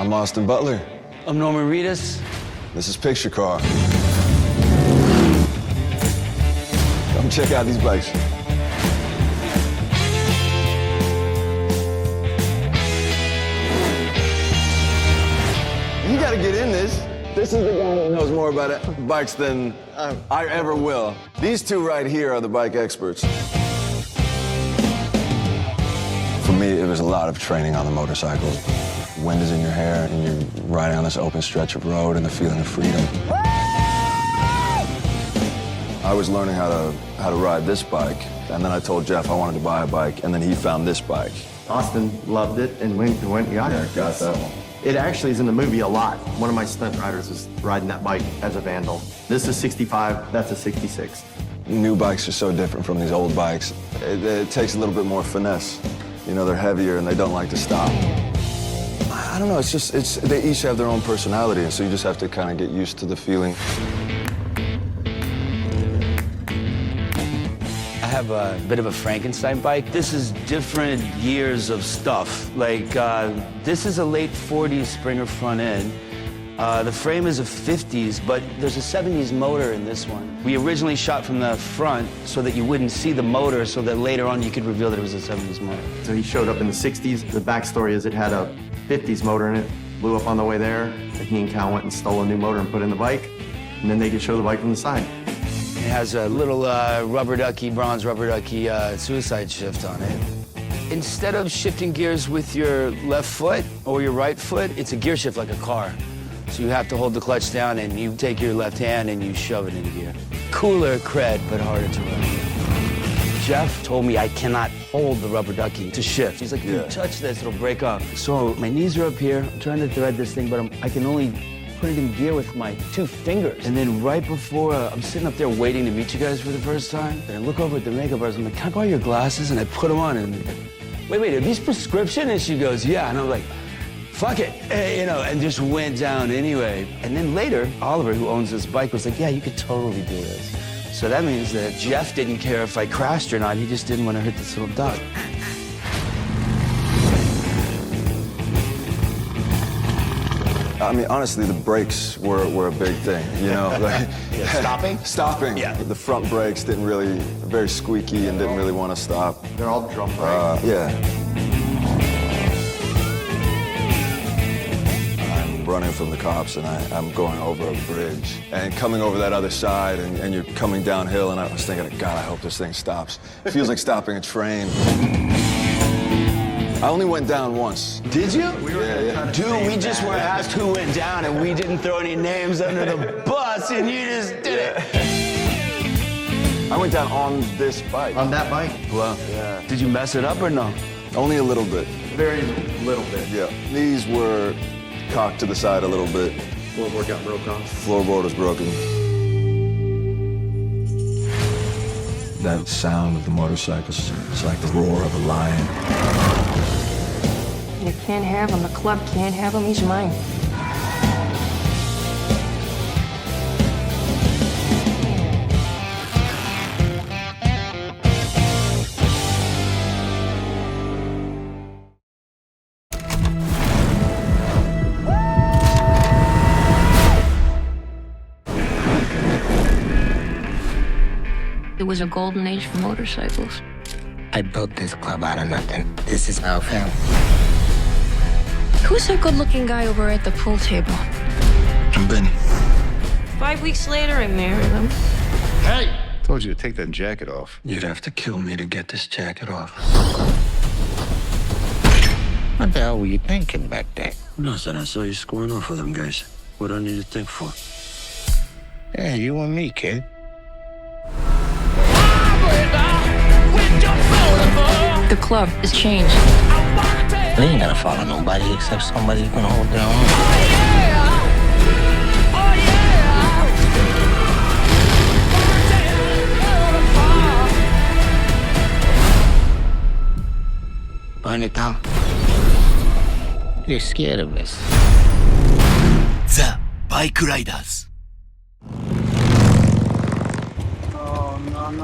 I'm Austin Butler. I'm Norman Reedus. This is Picture Car. Come check out these bikes. You gotta get in this. This is the guy that knows more about bikes than I ever will. These two right here are the bike experts. For me, it was a lot of training on the motorcycle. Wind is in your hair, and you're riding on this open stretch of road and the feeling of freedom. I was learning how to ride this bike, and then I told Jeff I wanted to buy a bike, and then he found this bike. Austin loved it and went and got it. Got that one. It actually is in the movie a lot. One of my stunt riders was riding that bike as a vandal. This is 65, that's a 66. New bikes are so different from these old bikes. It takes a little bit more finesse. You know, they're heavier and they don't like to stop. I don't know, they each have their own personality, and so you just have to kind of get used to the feeling. I have a bit of a Frankenstein bike. This is different years of stuff. Like, this is a late 40s Springer front end. The frame is a 50s, but there's a 70s motor in this one. We originally shot from the front so that you wouldn't see the motor, so that later on you could reveal that it was a 70s motor. So he showed up in the 60s. The backstory is it had a 50s motor in it, blew up on the way there, and he and Cal went and stole a new motor and put it in the bike, and then they could show the bike from the side. It has a little bronze rubber ducky suicide shift on it. Instead of shifting gears with your left foot or your right foot, it's a gear shift like a car. So you have to hold the clutch down and you take your left hand and you shove it into gear. Cooler cred, but harder to run. Jeff told me I cannot hold the rubber ducky to shift. He's like, if you touch this, it'll break off. So my knees are up here. I'm trying to thread this thing, but I can only put it in gear with my 2 fingers. And then right before I'm sitting up there waiting to meet you guys for the first time, and I look over at the makeup artist. I'm like, can I borrow your glasses? And I put them on and, wait, are these prescription? And she goes, yeah. And I'm like, fuck it, you know, and just went down anyway. And then later, Oliver, who owns this bike, was like, yeah, you could totally do this. So that means that Jeff didn't care if I crashed or not. He just didn't want to hurt this little dog. I mean, honestly, the brakes were a big thing, you know? Like, Stopping? Stopping. Yeah. The front brakes didn't really, very squeaky and didn't really want to stop. They're all drum brakes. Yeah. I'm running from the cops and I'm going over a bridge and coming over that other side and you're coming downhill and I was thinking, God, I hope this thing stops. It feels like stopping a train. I only went down once. Did you? Yeah. Dude, we just were asked who went down and we didn't throw any names under the bus and you just did it. I went down on this bike. On that bike? Well, Yeah. Did you mess it up or no? Only a little bit. Very little bit. Yeah. Knees were cocked to the side a little bit. Floorboard got broke off. Floorboard was broken. That sound of the motorcycles, it's like the roar of a lion. You can't have him. The club can't have him. He's mine. It was a golden age for motorcycles. I built this club out of nothing. This is our family. Who's that good-looking guy over at the pool table? I'm Benny. 5 weeks later, I married him. Hey! Told you to take that jacket off. You'd have to kill me to get this jacket off. What the hell were you thinking back there? Nothing. I saw you scoring off with them guys. What do I need to think for? Yeah, you and me, kid. The club has changed. They ain't gotta follow nobody except somebody who's gonna hold their own. Burn it down. You're scared of this. The Bike Riders. Oh, no.